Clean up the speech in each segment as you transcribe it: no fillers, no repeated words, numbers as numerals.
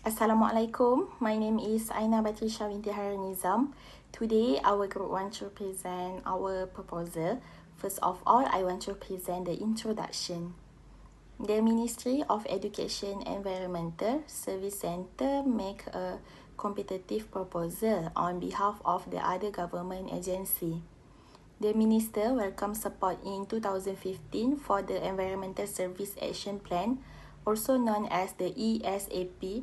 Assalamualaikum. My name is Aina Batrisha binti Haranizam. Today, our group want to present our proposal. First of all, I want to present the introduction. The Ministry of Education Environmental Service Centre make a competitive proposal on behalf of the other government agency. The Minister welcomed support in 2015 for the Environmental Service Action Plan, also known as the ESAP,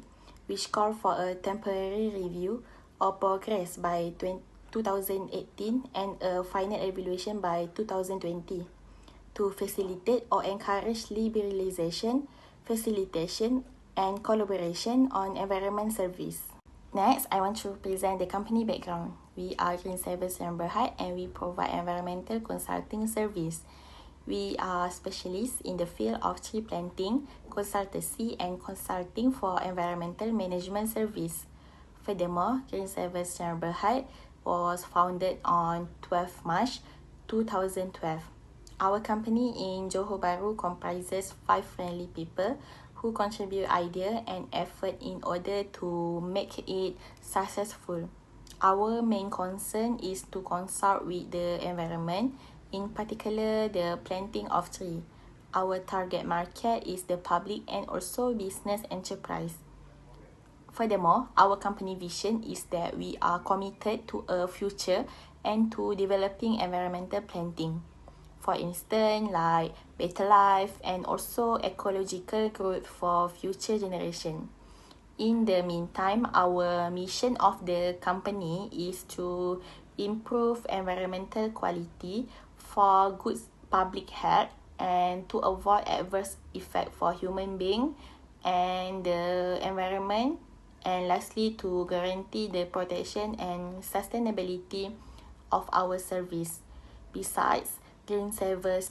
which called for a temporary review of progress by 2018 and a final evaluation by 2020 to facilitate or encourage liberalization, facilitation, and collaboration on environment service. Next, I want to present the company background. We are SAVER and we provide environmental consulting service. We are specialists in the field of tree planting, consultancy, and consulting for environmental management service. Furthermore, SAVER was founded on 12 March 2012. Our company in Johor Bahru comprises 5 friendly people who contribute idea and effort in order to make it successful. Our main concern is to consult with the environment, in particular the planting of trees. Our target market is the public and also business enterprise. Furthermore, our company vision is that we are committed to a future and to developing environmental planting. For instance, like better life and also ecological growth for future generation. In the meantime, our mission of the company is to improve environmental quality for good public health and to avoid adverse effect for human being and the environment, and lastly to guarantee the protection and sustainability of our service. Besides, SAVER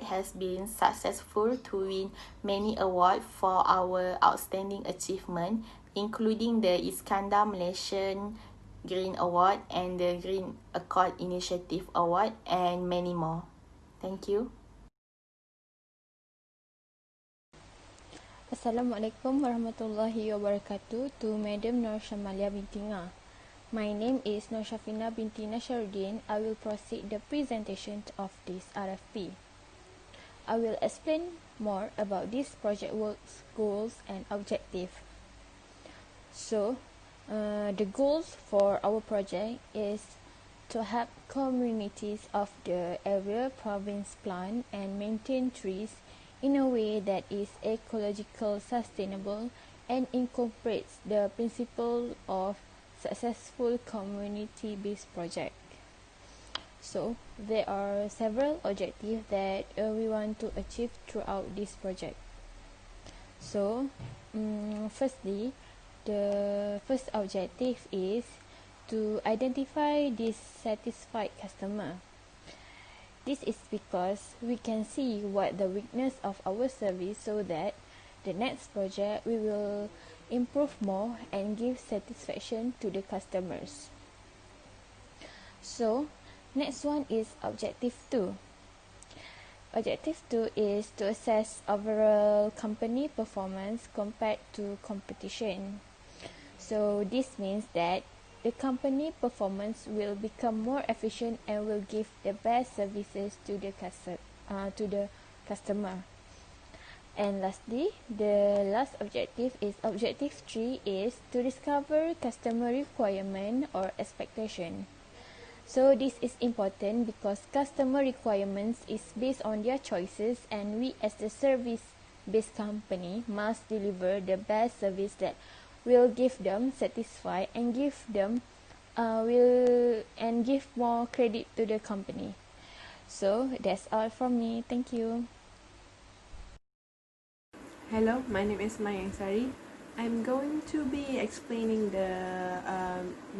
has been successful to win many awards for our outstanding achievement, including the Iskandar Malaysian Green Award and the Green Accord Initiative Award and many more. Thank you. Assalamualaikum warahmatullahi wabarakatuh to Madam Nur Shamalia binti Ngah. My name is Nur Shafina binti Nasharuddin. I will proceed the presentation of this RFP. I will explain more about this project work's goals and objective. So, the goals for our project is to help communities of the area province plant and maintain trees in a way that is ecological sustainable and incorporates the principle of successful community-based project. So, there are several objectives that we want to achieve throughout this project. So, firstly, the first objective is to identify dissatisfied customer. This is because we can see what the weakness of our service so that the next project we will improve more and give satisfaction to the customers. So, next one is objective 2. Objective 2 is to assess overall company performance compared to competition. So, this means that the company performance will become more efficient and will give the best services to the customer. And lastly, the last objective is objective 3 is to discover customer requirement or expectation. So this is important because customer requirements is based on their choices, and we as the service-based company must deliver the best service that will give them satisfy and give them give more credit to the company. So that's all from me. Thank you. Hello, my name is Maya Ansari. I'm going to be explaining the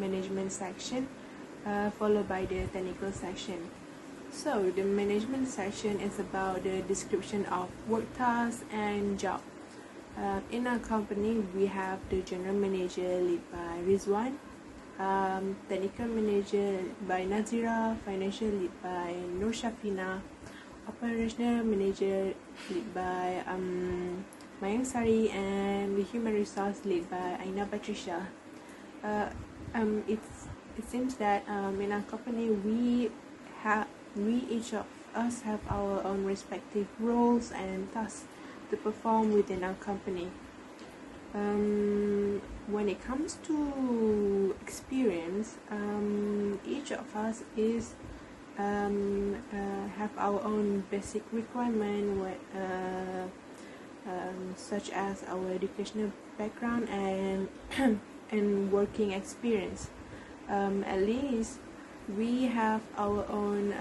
management section followed by the technical section. So the management section is about the description of work tasks and job. In our company, we have the general manager led by Rizwan, technical manager led by Nazira, financial led by Nur Shafina, operational manager led by Mayang Sari, and the human resource lead by Aina Patricia. It seems that in our company we each of us have our own respective roles and tasks to perform within our company. When it comes to experience, each of us is have our own basic requirement, such as our educational background and and working experience. At least we have our own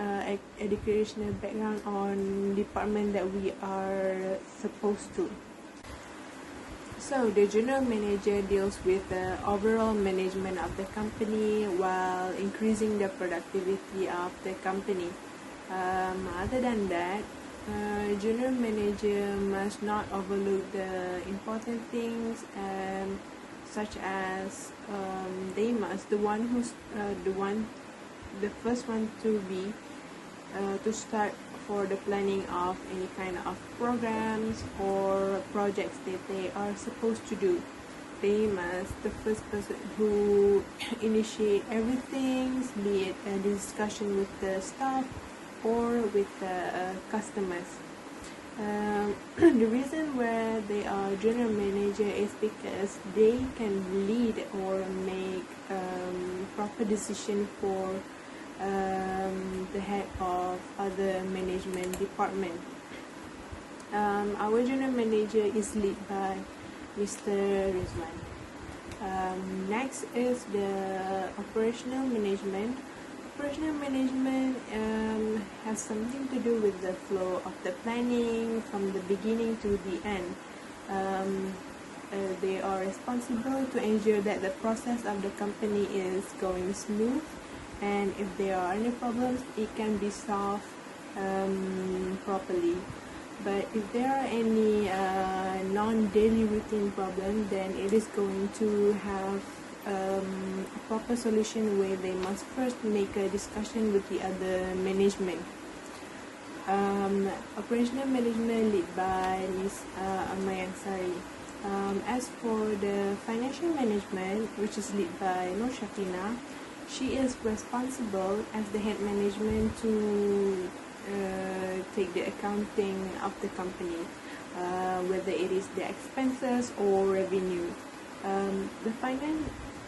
educational background on department that we are supposed to. So the general manager deals with the overall management of the company while increasing the productivity of the company. Other than that, general manager must not overlook the important things, such as they must the first one to be to start for the planning of any kind of programs or projects that they are supposed to do. They must the first person who initiate everything, be it a discussion with the staff or with the customers. The reason where they are general manager is because they can lead or make proper decision for the head of other management department. Our general manager is led by Mr. Rizwan. Next is the operational management. Operational management has something to do with the flow of the planning from the beginning to the end. They are responsible to ensure that the process of the company is going smooth, and if there are any problems, it can be solved properly. But if there are any non-daily routine problem, then it is going to have a proper solution where they must first make a discussion with the other management. Operational management led by Ms. Mayang Sari. As for the financial management, which is led by Nur Shafina, she is responsible as the head management to take the accounting of the company, whether it is the expenses or revenue. The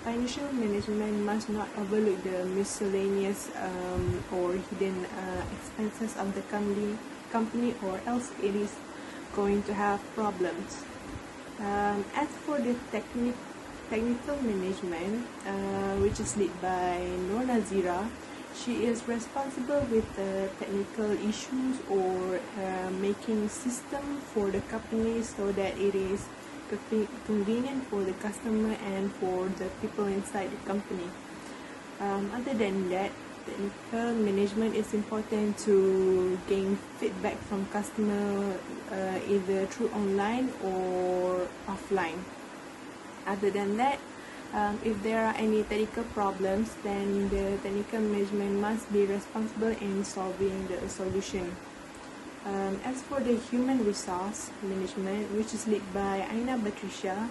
financial management must not overlook the miscellaneous or hidden expenses of the company, or else it is going to have problems. As for the technical management, which is led by Nur Nazira, she is responsible with the technical issues or making system for the company so that it is convenient for the customer and for the people inside the company. Other than that, technical management is important to gain feedback from customer either through online or offline. Other than that, if there are any technical problems, then the technical management must be responsible in solving the solution. As for the human resource management, which is led by Aina Patricia,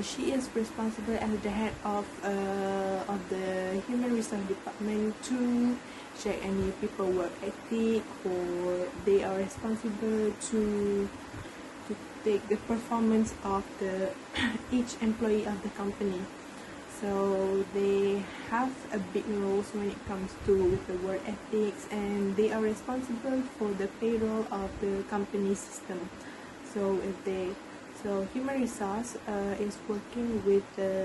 she is responsible as the head of the human resource department to check any people work ethic, or they are responsible to take the performance of the each employee of the company. So they have a big role when it comes to the work ethics, and they are responsible for the payroll of the company system. So human resource is working with the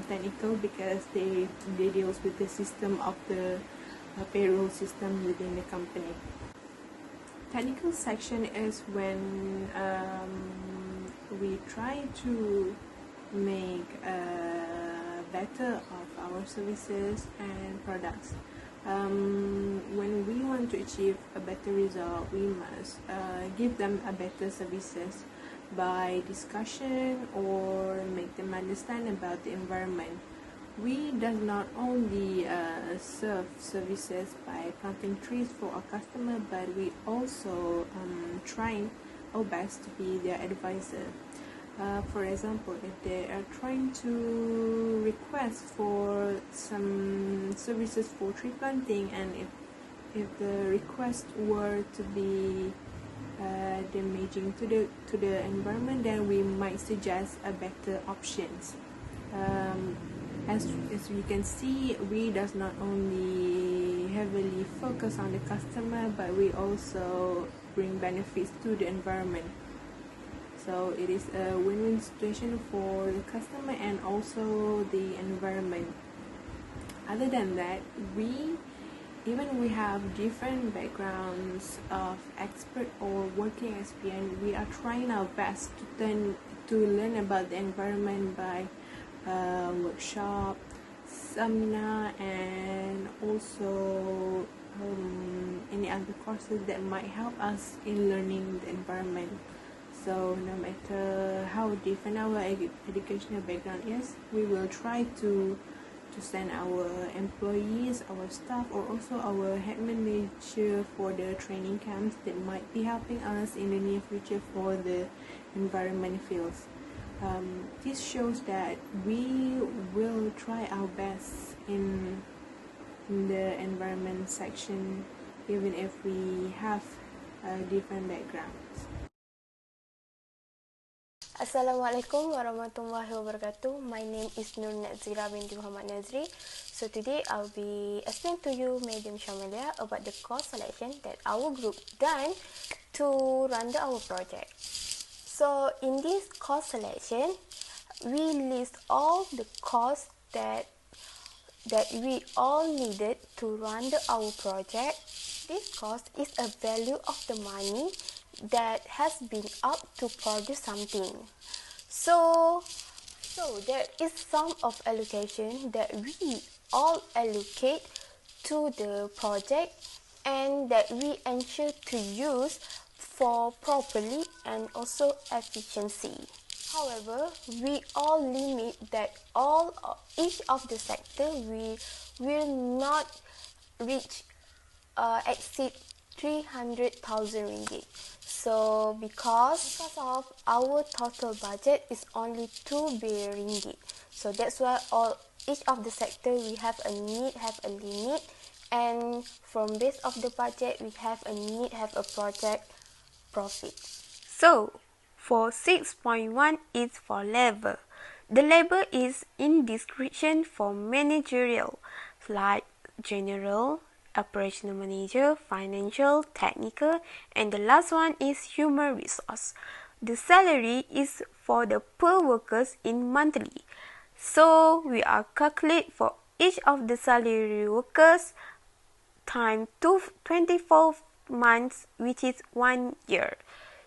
technical, because they deals with the system of the payroll system within the company. Technical section is when we try to make better of our services and products. When we want to achieve a better result, we must give them a better services by discussion or make them understand about the environment. We does not only serve services by planting trees for our customer, but we also trying our best to be their advisor. For example, if they are trying to request for some services for tree planting, and if the request were to be damaging to the environment, then we might suggest a better options. As you can see, we does not only heavily focus on the customer, but we also bring benefits to the environment. So it is a win-win situation for the customer and also the environment. Other than that, even we have different backgrounds of expert or working experience, we are trying our best to learn about the environment by workshop, seminar, and also any other courses that might help us in learning the environment. So no matter how different our educational background is, we will try to send our employees, our staff, or also our head manager for the training camps that might be helping us in the near future for the environment fields. This shows that we will try our best in the environment section, even if we have different backgrounds. Assalamualaikum warahmatullahi wabarakatuh. My name is Nur Nazira binti Muhammad Nazri. So today I'll be explaining to you, Madam Shamalia, about the cost selection that our group done to run our project. So in this cost selection, we list all the costs that we all needed to run our project. This cost is a value of the money that has been up to produce something. So there is some of allocation that we all allocate to the project and that we ensure to use for properly and also efficiency. However, we all limit that each of the sector we will not reach exceed 300,000 ringgit. So because of our total budget is only 2 billion ringgit. So that's why each of the sector we have a limit, and from base of the budget we have a project profit. So for 6.1 is for labor. The labor is in description for managerial like general, operational manager, financial, technical, and the last one is human resource. The salary is for the per workers in monthly. So we are calculate for each of the salary workers time 24 months, which is 1 year.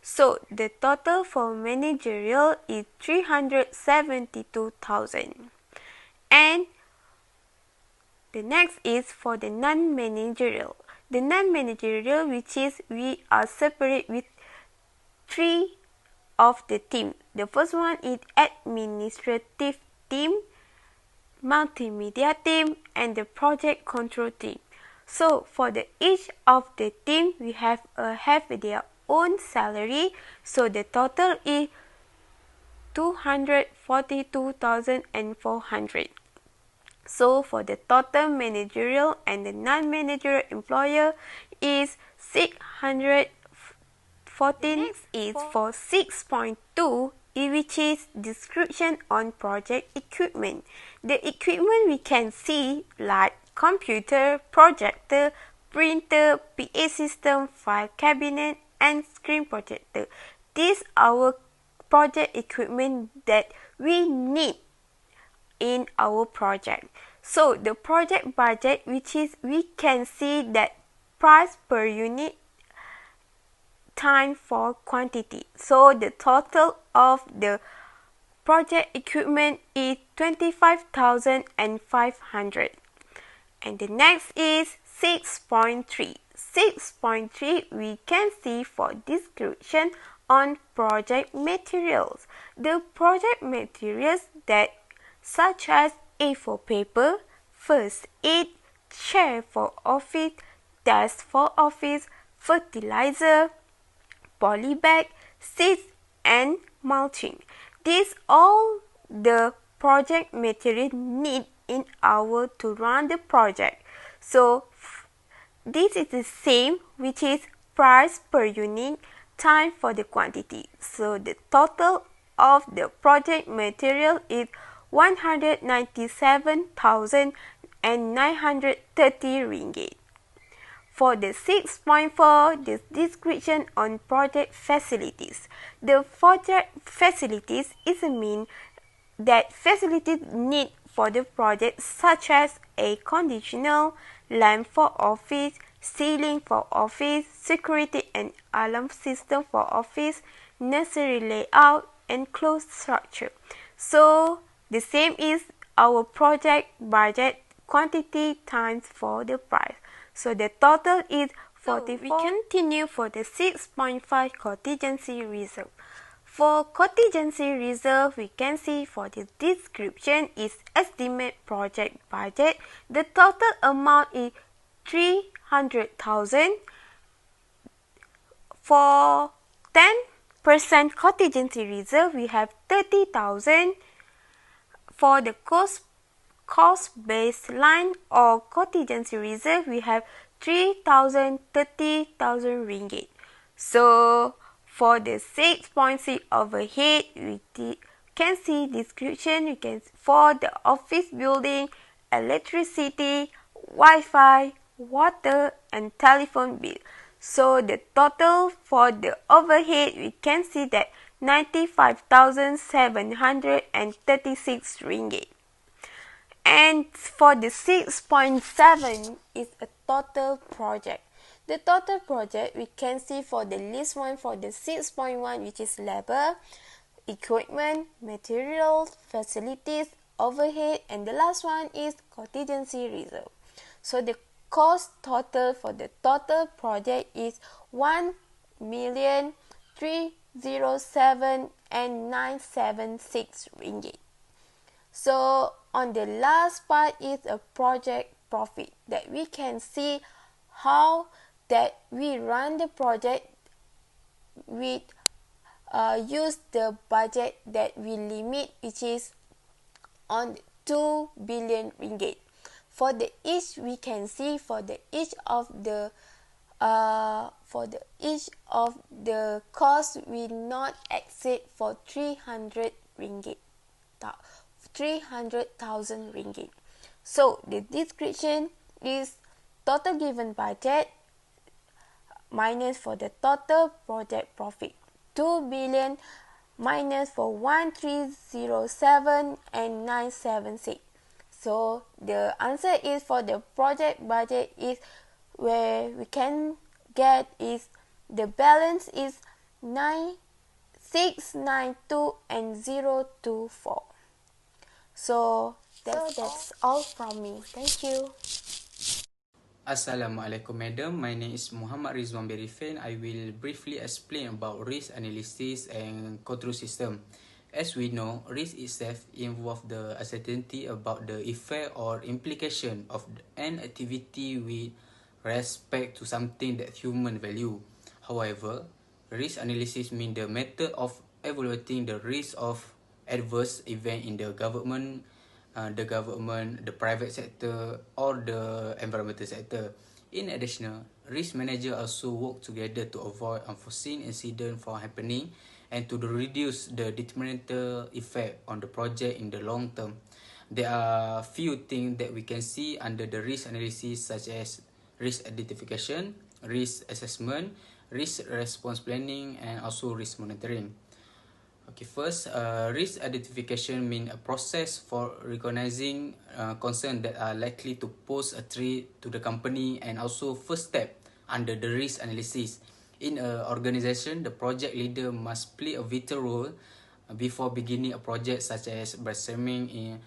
So the total for managerial is 372,000. And the next is for the non-managerial. The non-managerial, which is we are separate with 3 of the team. The first one is administrative team, multimedia team, and the project control team. So for each of the team, we have their own salary. So the total is 242,400. So for the total managerial and the non-managerial employer is 614. Next is for 6.2, which is description on project equipment. The equipment we can see like computer, projector, printer, PA system, file cabinet, and screen projector. These are our project equipment that we need in our project. So the project budget, which is we can see that price per unit time for quantity. So the total of the project equipment is 25,500. And the next is 6.3. 6.3 we can see for description on project materials. The project materials that such as A4 paper, first aid, chair for office, desk for office, fertilizer, polybag, seeds, and mulching. These all the project material need in order to run the project. So this is the same, which is price per unit time for the quantity. So the total of the project material is 197,930 ringgit. For the 6.4, the description on project facilities. The project facilities is a mean that facilities need for the project, such as a conditional lamp for office, ceiling for office, security and alarm system for office, nursery layout, and closed structure. So the same is our project budget quantity times for the price. So the total is 44. We continue for the 6.5 contingency reserve. For contingency reserve, we can see for the description is estimate project budget. The total amount is 300,000. For 10% contingency reserve, we have 30,000. For the cost baseline or contingency reserve, we have 3,000, 30,000 ringgit. So for the 6.6 overhead, we can see description. You can for the office building, electricity, Wi-Fi, water, and telephone bill. So the total for the overhead, we can see that 95,736 ringgit. And for the 6.7 is a total project. The total project we can see for the list one for the 6.1, which is labor, equipment, materials, facilities, overhead, and the last one is contingency reserve. So the cost total for the total project is 1,307,976 ringgit. So on the last part is a project profit, that we can see how that we run the project with use the budget that we limit, which is on 2 billion ringgit. For the each, we can see for the each of the cost will not exceed for 300 ringgit. 300,000 ringgit. So the description is total given budget minus for the total project profit 2 billion minus for 1,307 and 976. So the answer is for the project budget is where we can get is the balance is 9692 and 024. So that's all from me. Thank you. Assalamualaikum Madam, my name is Muhammad Rizwan Berifin. I will briefly explain about risk analysis and control system. As we know, risk itself involves the uncertainty about the effect or implication of an activity with respect to something that human value. However, risk analysis means the method of evaluating the risk of adverse event in the government, the private sector, or the environmental sector. In addition, risk manager also work together to avoid unforeseen incident from happening and to reduce the detrimental effect on the project in the long term. There are few things that we can see under the risk analysis, such as risk identification, risk assessment, risk response planning, and also risk monitoring. Okay, first, risk identification means a process for recognizing concerns that are likely to pose a threat to the company, and also first step under the risk analysis. In an organization, the project leader must play a vital role before beginning a project, such as brainstorming in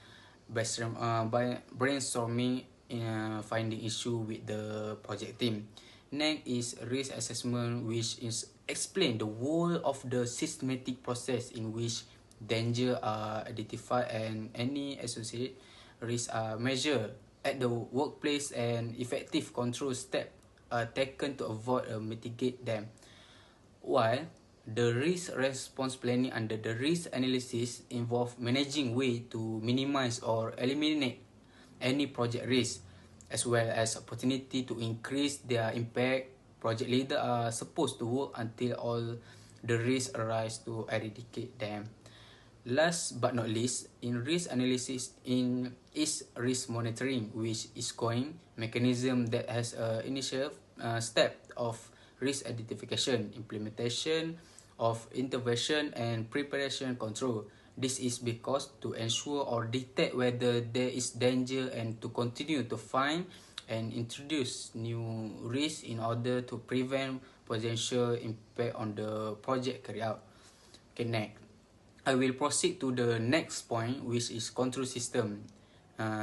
finding issue with the project team. Next is risk assessment, which is explain the whole of the systematic process in which danger are identified and any associated risks are measured at the workplace and effective control steps are taken to avoid or mitigate them. While The risk response planning under the risk analysis involve managing way to minimize or eliminate any project risk, as well as opportunity to increase their impact. Project leader are supposed to work until all the risks arise to eradicate them. Last but not least, in risk analysis is risk monitoring, which is going mechanism that has a initial step of risk identification, implementation of intervention and preparation control. This is because to ensure or detect whether there is danger and to continue to find and introduce new risks in order to prevent potential impact on the project carried out. Okay, next. I will proceed to the next point, which is control system.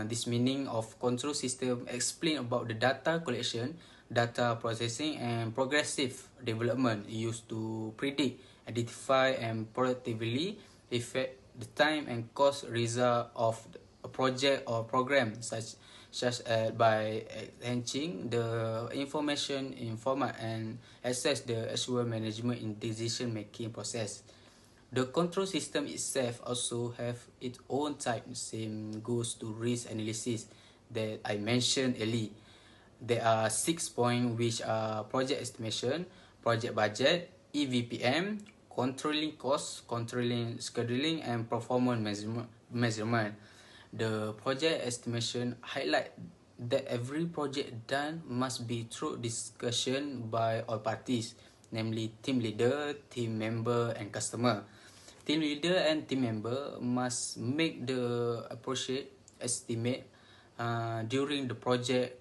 This meaning of control system explain about the data collection, data processing, and progressive development used to predict, identify, and proactively affect the time and cost result of a project or program, such as by enhancing the information in format and access the actual management in decision making process. The control system itself also have its own type. Same goes to risk analysis that I mentioned earlier. There are 6 points, which are project estimation, project budget, EVPM, controlling costs, controlling scheduling, and performance measurement. The project estimation highlight that every project done must be through discussion by all parties, namely team leader, team member, and customer. Team leader and team member must make the appropriate estimate during the project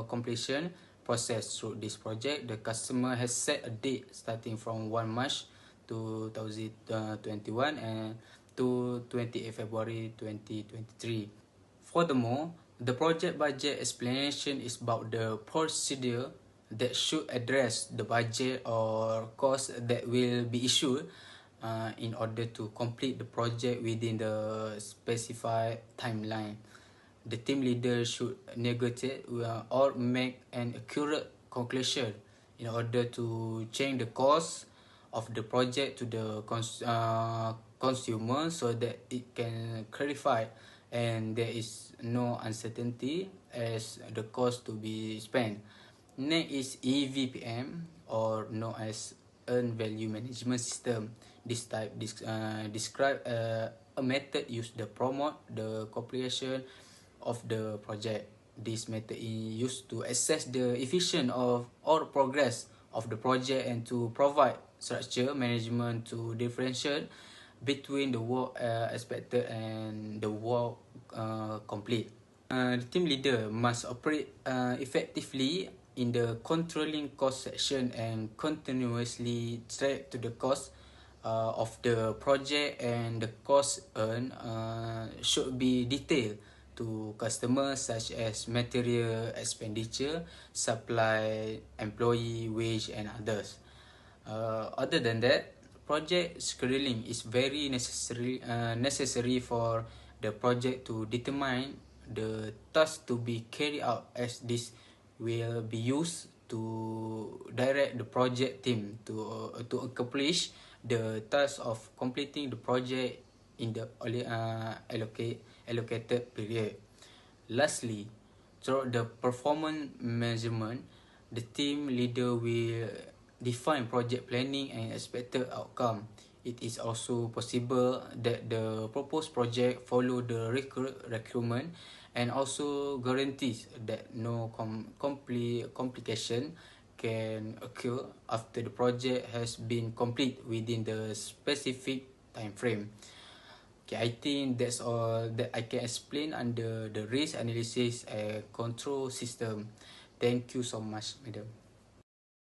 completion process. Through this project, the customer has set a date starting from 1 March 2021 and to 28 February 2023. Furthermore, the project budget explanation is about the procedure that should address the budget or cost that will be issued in order to complete the project within the specified timeline. The team leader should negotiate or make an accurate conclusion in order to change the cost of the project to the consumer, so that it can clarify and there is no uncertainty as the cost to be spent. Next is EVPM, or known as Earned Value Management System. This type describe a method used to promote the completion of the project. This method is used to assess the efficiency of or progress of the project and to provide structure management to differentiate between the work expected and the work complete. The team leader must operate effectively in the controlling cost section and continuously track to the cost of the project, and the cost earned should be detailed to customers, such as material expenditure, supply, employee wage, and others. Other than that, project scheduling is very necessary for the project to determine the task to be carried out, as this will be used to direct the project team to accomplish the task of completing the project in the allocated period. Lastly, through the performance measurement, the team leader will define project planning and expected outcome. It is also possible that the proposed project follow the requirement and also guarantees that no complication can occur after the project has been complete within the specific time frame. Okay, I think that's all that I can explain under the risk analysis and control system. Thank you so much, madam.